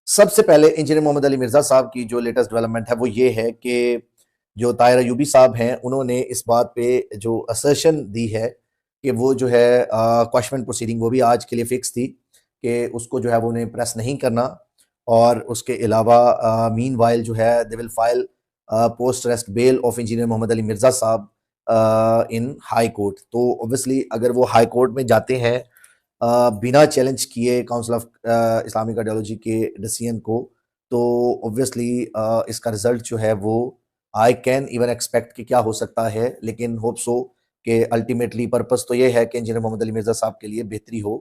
सबसे पहले इंजीनियर मोहम्मद अली मिर्जा साहब की जो लेटेस्ट डेवलपमेंट है वो ये है कि जो ताहिर अयूबी साहब हैं उन्होंने इस बात पे जो असर्शन दी है कि वो जो है क्वैशमेंट प्रोसीडिंग वो भी आज के लिए फिक्स थी कि उसको जो है वो उन्हें प्रेस नहीं करना। और उसके अलावा मीन वाइल जो है they will file post arrest bail of engineer Mohammad Ali Mirza साहब इन हाई कोर्ट। तो ऑब्वियसली अगर वो हाई कोर्ट में जाते हैं बिना चैलेंज किए काउंसिल ऑफ इस्लामिक आइडियोलॉजी के डिसीजन को, तो ऑब्वियसली इसका रिजल्ट जो है वो आई कैन इवन एक्सपेक्ट कि क्या हो सकता है, लेकिन होप सो कि अल्टीमेटली पर्पस तो ये है कि इंजीनियर मोहम्मद अली मिर्जा साहब के लिए बेहतरी हो।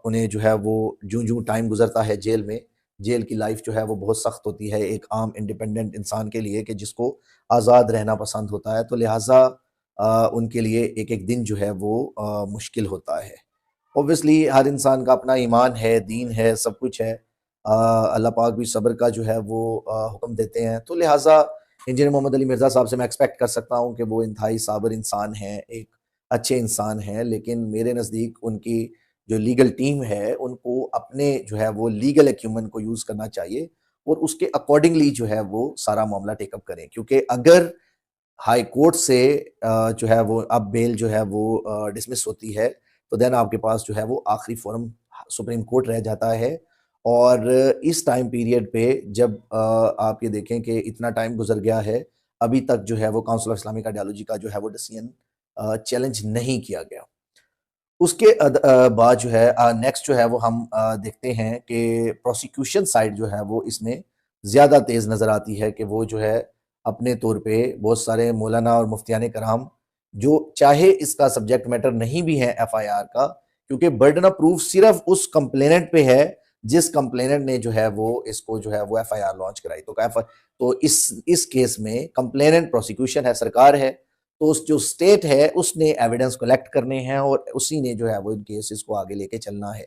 उन्हें जो है वो जूं जूं टाइम गुजरता है जेल में, जेल की लाइफ जो है वो बहुत सख्त होती है एक आम इंडिपेंडेंट इंसान के लिए कि जिसको आज़ाद रहना पसंद होता है, तो लिहाजा उनके लिए एक एक दिन जो है वो मुश्किल होता है। ऑब्वियसली हर इंसान का अपना ईमान है, दीन है, सब कुछ है। अल्लाह पाक भी सब्र का जो है वो हुक्म देते हैं। तो लिहाजा इंजीनियर मोहम्मद अली मिर्ज़ा साहब से मैं एक्सपेक्ट कर सकता हूँ कि वो इंतहाई साबिर इंसान हैं, एक अच्छे इंसान हैं। लेकिन मेरे नज़दीक उनकी जो लीगल टीम है, उनको अपने जो है वो लीगल एक्यूमेंट को यूज़ करना चाहिए और उसके अकॉर्डिंगली जो है वो सारा मामला टेकअप करें। क्योंकि अगर हाई कोर्ट से जो है वो अब बेल जो है वो डिसमिस होती है, तो देन आपके पास जो है वो आखिरी फोरम सुप्रीम कोर्ट रह जाता है। और इस टाइम पीरियड पे जब आप ये देखें कि इतना टाइम गुजर गया है, अभी तक जो है वो काउंसिल ऑफ इस्लामिक आइडियोलॉजी का जो है वो डिसीजन चैलेंज नहीं किया गया। उसके बाद जो है नेक्स्ट जो है वो हम देखते हैं कि प्रोसिक्यूशन साइड जो है वो इसमें ज़्यादा तेज़ नज़र आती है कि वो जो है अपने तौर पे बहुत सारे मौलाना और मुफ्तियान कराम जो चाहे इसका सब्जेक्ट मैटर नहीं भी है एफआईआर का, क्योंकि बर्डन ऑफ प्रूफ सिर्फ उस कंप्लेनेंट पे है जिस कंप्लेनेंट ने जो है वो इसको जो है वो एफआईआर लॉन्च कराई। तो इस केस में कंप्लेनेंट प्रोसिक्यूशन है, सरकार है। तो उस जो स्टेट है उसने एविडेंस कलेक्ट करने हैं और उसी ने जो है वो इन केसेस को आगे लेके चलना है।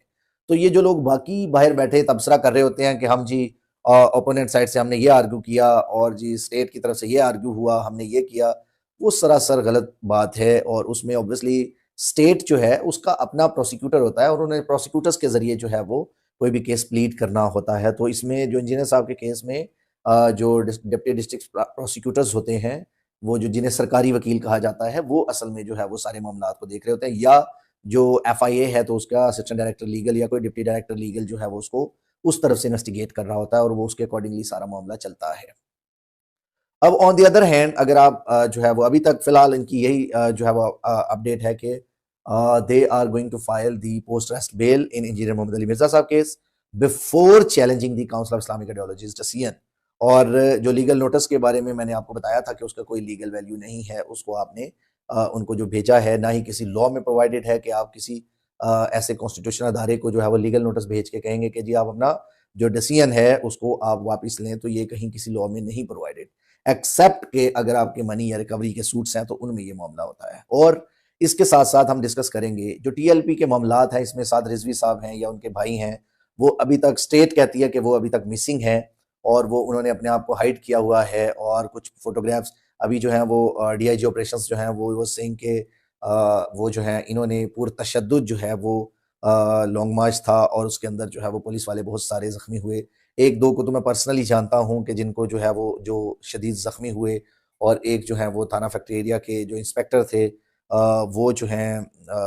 तो ये जो लोग बाकी बाहर बैठे तबसरा कर रहे होते हैं कि हम जी ओपोनेंट साइड से हमने ये आर्ग्यू किया और जी स्टेट की तरफ से ये आर्ग्यू हुआ, हमने ये किया, वो सरासर गलत बात है। और उसमें ऑब्वियसली स्टेट जो है उसका अपना प्रोसिक्यूटर होता है और उन्हें प्रोसिक्यूटर्स के जरिए जो है वो कोई भी केस प्लीड करना होता है। तो इसमें जो इंजीनियर साहब के केस में जो डिप्टी डिस्ट्रिक्ट प्रोसिक्यूटर्स होते हैं, वो जो जिन्हें सरकारी वकील कहा जाता है, वो असल में जो है वो सारे मामलात को देख रहे होते हैं। या जो एफआईए है तो उसका असिस्टेंट डायरेक्टर लीगल या कोई डिप्टी डायरेक्टर लीगल जो है वो उसको उस तरफ से इन्वेस्टिगेट कर रहा होता है और वो उसके अकॉर्डिंगली सारा मामला चलता है। अब ऑन द अदर हैंड अगर आप जो है वो अभी तक फिलहाल इनकी यही जो है वो अपडेट है कि they are going to file the post arrest bail in engineer Mohammad Ali Mirza साहब case before challenging the council of Islamic ideologies decision. और जो लीगल नोटिस के बारे में मैंने आपको बताया था कि उसका कोई लीगल वैल्यू नहीं है, उसको आपने उनको जो भेजा है ना ही किसी लॉ में प्रोवाइडेड है कि आप किसी ऐसे कॉन्स्टिट्यूशन अदारे को जो है वो लीगल नोटिस भेज के कहेंगे कि जी आप अपना जो डिसीजन है उसको आप वापस लें। तो ये कहीं किसी लॉ में नहीं प्रोवाइडेड, एक्सेप्ट के अगर आपके मनी या रिकवरी के सूट्स हैं तो उनमें ये मामला होता है। और इसके साथ साथ हम डिस्कस करेंगे जो टीएलपी के मामलात हैं, इसमें साद रिजवी साहब हैं या उनके भाई हैं, वो अभी तक स्टेट कहती है कि वो अभी तक मिसिंग हैं और वो उन्होंने अपने आप को हाइड किया हुआ है। और कुछ फोटोग्राफ्स अभी जो हैं वो डीआईजी ऑपरेशंस जो हैं वो सेइंग के वो जो है इन्होंने पूरा तशद्दुद जो है वो लॉन्ग मार्च था और उसके अंदर जो है वो पुलिस वाले बहुत सारे जख्मी हुए। एक दो को तो मैं पर्सनली जानता हूँ कि जिनको जो है वो जो शदीद ज़ख्मी हुए। और एक जो है वो थाना फैक्ट्री एरिया के जो इंस्पेक्टर थे वो जो हैं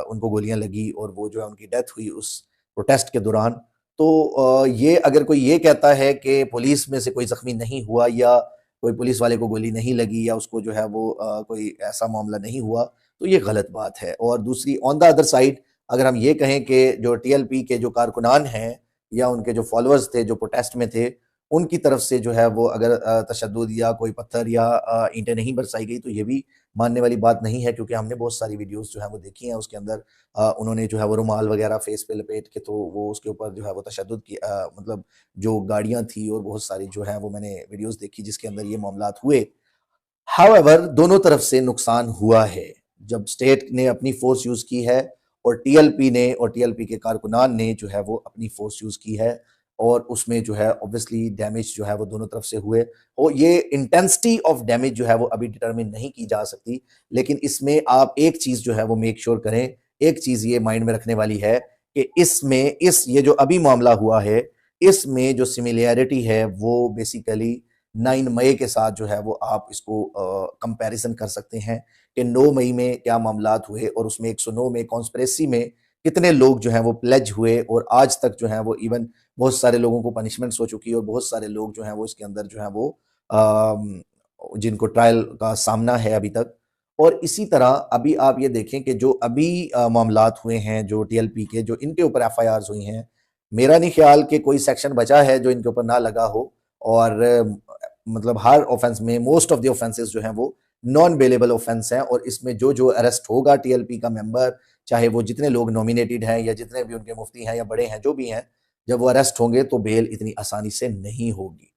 उनको गोलियां लगी और वो जो है उनकी डेथ हुई उस प्रोटेस्ट के दौरान। तो ये अगर कोई ये कहता है कि पुलिस में से कोई ज़ख्मी नहीं हुआ या कोई पुलिस वाले को गोली नहीं लगी या उसको जो है वो कोई ऐसा मामला नहीं हुआ, तो ये गलत बात है। और दूसरी ऑन द अदर साइड अगर हम ये कहें कि जो टीएलपी के जो कारकुनान हैं या उनके जो फॉलोअर्स थे जो प्रोटेस्ट में थे, उनकी तरफ से जो है वो अगर तशद्दुद या कोई पत्थर या ईंटें नहीं बरसाई गई, तो ये भी मानने वाली बात नहीं है। क्योंकि हमने बहुत सारी वीडियोस जो है वो देखी हैं, उसके अंदर उन्होंने जो है वो रुमाल वगैरह फेस पे लपेट के तो वो उसके ऊपर जो है वो तशद्दुद की मतलब जो गाड़ियां थी और बहुत सारी जो है वो मैंने वीडियोस देखी जिसके अंदर ये मामलात हुए। हाउएवर दोनों तरफ से नुकसान हुआ है। जब स्टेट ने अपनी फोर्स यूज की है और टीएलपी ने और टीएलपी के कारकुनान ने जो है वो अपनी फोर्स यूज की है, और उसमें जो है ऑब्वियसली डैमेज जो है वो दोनों तरफ से हुए। और ये इंटेंसिटी ऑफ डैमेज जो है वो अभी डिटरमिन नहीं की जा सकती। लेकिन इसमें आप एक चीज जो है वो मेक श्योर करें, एक चीज ये माइंड में रखने वाली है कि इसमें इस ये जो अभी मामला हुआ है इसमें जो सिमिलैरिटी है वो बेसिकली 9 मई के साथ जो है वो आप इसको कंपैरिजन कर सकते हैं कि 9 मई में क्या मामलात हुए और उसमें 109 में कॉन्स्पिरेसी में कितने लोग जो हैं वो प्लेज हुए, और आज तक जो है वो इवन बहुत सारे लोगों को पनिशमेंट्स हो चुकी है और बहुत सारे लोग जो हैं वो इसके अंदर जो है वो जिनको ट्रायल का सामना है अभी तक। और इसी तरह अभी आप ये देखें कि जो अभी मामलात हुए हैं जो टीएलपी के, जो इनके ऊपर एफआईआर्स हुई हैं, मेरा नहीं ख्याल कि कोई सेक्शन बचा है जो इनके ऊपर ना लगा हो। और मतलब हर ऑफेंस में मोस्ट ऑफ द ऑफेंसेस जो हैं वो नॉन बेलेबल ऑफेंस हैं, और इसमें जो जो अरेस्ट होगा टीएलपी का मेंबर, चाहे वो जितने लोग नॉमिनेटेड हैं या जितने भी उनके मुफ्ती हैं या बड़े हैं जो भी हैं, जब वो अरेस्ट होंगे तो बेल इतनी आसानी से नहीं होगी।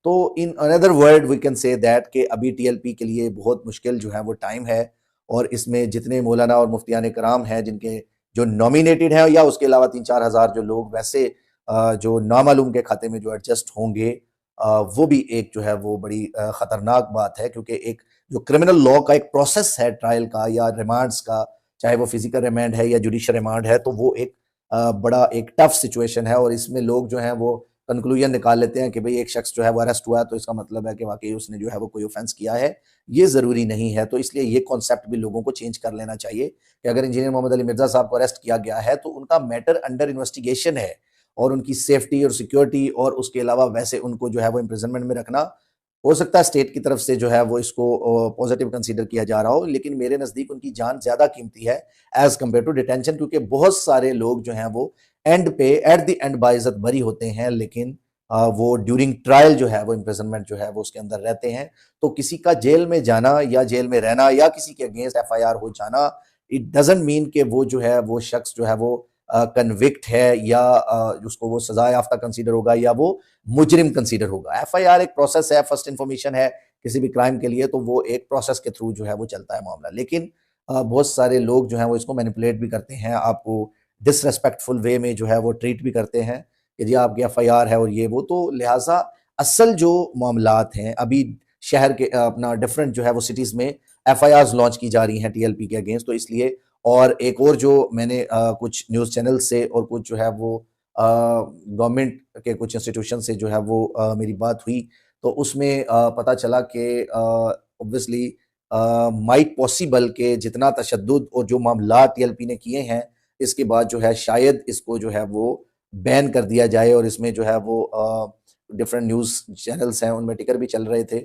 तो in another word we can say that कि अभी टीएलपी के लिए बहुत मुश्किल जो है वो टाइम है, और इसमें जितने मौलाना और मुफ्तियान कराम हैं जिनके जो नॉमिनेटेड हैं, या उसके अलावा 3-4 हज़ार जो लोग वैसे जो नामालूम के खाते में जो एडजस्ट होंगे, वो भी एक जो है वो बड़ी ख़तरनाक बात है, क्योंकि एक जो क्रिमिनल लॉ का एक प्रोसेस है ट्रायल का या रिमांड्स का, चाहे वो फिजिकल रिमांड है या जुडिशियल रिमांड है, तो वो एक बड़ा एक टफ सिचुएशन है। और इसमें लोग जो हैं वो कंक्लूजन निकाल लेते हैं कि भाई एक शख्स जो है वो अरेस्ट हुआ है तो इसका मतलब है कि वाकई उसने जो है वो कोई ऑफेंस किया है। ये ज़रूरी नहीं है। तो इसलिए ये कॉन्सेप्ट भी लोगों को चेंज कर लेना चाहिए कि अगर इंजीनियर मोहम्मद अली मिर्ज़ा साहब को अरेस्ट किया गया है तो उनका मैटर अंडर इन्वेस्टिगेशन है, और उनकी सेफ्टी और सिक्योरिटी और उसके अलावा वैसे उनको जो है वो इम्प्रिजनमेंट में रखना, हो सकता है स्टेट की तरफ से जो है वो इसको पॉजिटिव कंसीडर किया जा रहा हो, लेकिन मेरे नज़दीक उनकी जान ज़्यादा कीमती है एज़ कम्पेयर टू डिटेंशन, क्योंकि बहुत सारे लोग जो हैं वो एंड पे एट द एंड बाइज़्ज़त बरी होते हैं, लेकिन वो ड्यूरिंग ट्रायल जो है वो इम्प्रिजनमेंट जो है वो उसके अंदर रहते हैं। तो किसी का जेल में जाना या जेल में रहना या किसी के अगेंस्ट एफआईआर हो जाना, इट डजंट मीन कि वो जो है वो शख्स जो है वो कन्विक्ट है या उसको वो सजा याफ्ता कंसीडर होगा या वो मुजरिम कंसीडर होगा। एफआईआर एक प्रोसेस है, फर्स्ट इन्फॉर्मेशन है किसी भी क्राइम के लिए, तो वो एक प्रोसेस के थ्रू जो है वो चलता है मामला। लेकिन बहुत सारे लोग जो हैं वो इसको मैनिपुलेट भी करते हैं, आपको डिसरेस्पेक्टफुल वे में जो है वो ट्रीट भी करते हैं कि जी आपकी एफआईआर है और ये वो। तो लिहाजा असल जो मामलात हैं अभी शहर के अपना डिफरेंट जो है वो सिटीज़ में एफआईआर्स लॉन्च की जा रही हैं टीएलपी के अगेंस्ट। तो इसलिए और एक और जो मैंने कुछ न्यूज़ चैनल से और कुछ जो है वो गवर्नमेंट के कुछ इंस्टीट्यूशन से जो है वो मेरी बात हुई, तो उसमें पता चला कि ऑब्वियसली माइट पॉसिबल के जितना तशद्दुद और जो मामला टीएलपी ने किए हैं, इसके बाद जो है शायद इसको जो है वो बैन कर दिया जाए, और इसमें जो है वो डिफरेंट न्यूज़ चैनल्स हैं उनमें टिकर भी चल रहे थे।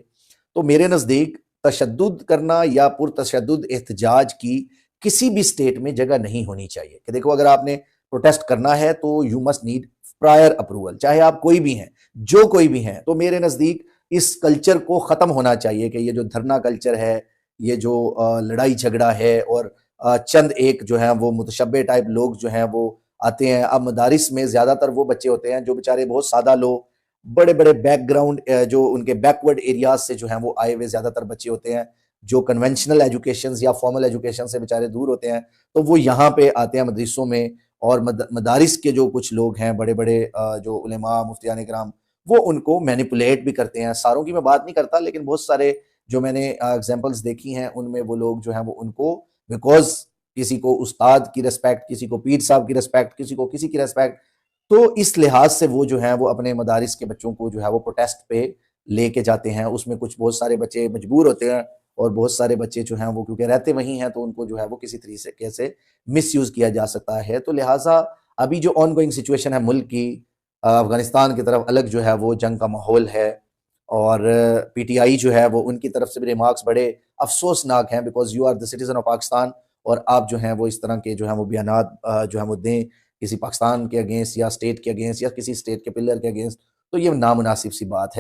तो मेरे नज़दीक तशद्दुद करना या पुरतशद्दुद एहतजाज की किसी भी स्टेट में जगह नहीं होनी चाहिए कि देखो अगर आपने प्रोटेस्ट करना है तो you must need prior approval, चाहे आप कोई भी हैं, जो कोई भी हैं। तो मेरे नज़दीक इस कल्चर को ख़त्म होना चाहिए कि ये जो धरना कल्चर है, ये जो लड़ाई झगड़ा है, और चंद एक जो है वो मुतशब्बे टाइप लोग जो हैं वो आते हैं। अब मदारिस में ज़्यादातर वो बच्चे होते हैं जो बेचारे बहुत सादा लोग, बड़े बड़े बैकग्राउंड जो उनके बैकवर्ड एरियाज से जो हैं वो आए हुए ज़्यादातर बच्चे होते हैं, जो कन्वेंशनल एजुकेशन या फॉर्मल एजुकेशन से बेचारे दूर होते हैं। तो वो यहाँ पे आते हैं मदरसों में, और मदारिस के जो कुछ लोग हैं बड़े बड़े जो उलेमा मुफ्तियान कराम, वो उनको मैनिपुलेट भी करते हैं। सारों की मैं बात नहीं करता, लेकिन बहुत सारे जो मैंने एग्जांपल्स देखी हैं उनमें वो लोग जो हैं वो उनको बिकॉज किसी को उस्ताद की रिस्पेक्ट, किसी को पीर साहब की रिस्पेक्ट, किसी को किसी की रिस्पेक्ट, तो इस लिहाज से वो जो है वो अपने मदारिस के बच्चों को जो है वो प्रोटेस्ट पे लेके जाते हैं। उसमें कुछ बहुत सारे बच्चे मजबूर होते हैं, और बहुत सारे बच्चे जो हैं वो क्योंकि रहते वहीं हैं तो उनको जो है वो किसी तरीके से मिसयूज किया जा सकता है। तो लिहाजा अभी जो ऑनगोइंग सिचुएशन है मुल्क की, अफगानिस्तान की तरफ अलग जो है वो जंग का माहौल है, और पीटीआई जो है वो उनकी तरफ से भी रिमार्क्स बड़े अफसोसनाक हैं, because you are the citizen of Pakistan, और आप जो हैं वो इस तरह के जो हैं वो बयानात जो हैं वो दें किसी पाकिस्तान के अगेंस्ट या स्टेट के अगेंस्ट या किसी स्टेट के पिलर के अगेंस्ट, तो ये नामुनासिब सी बात है।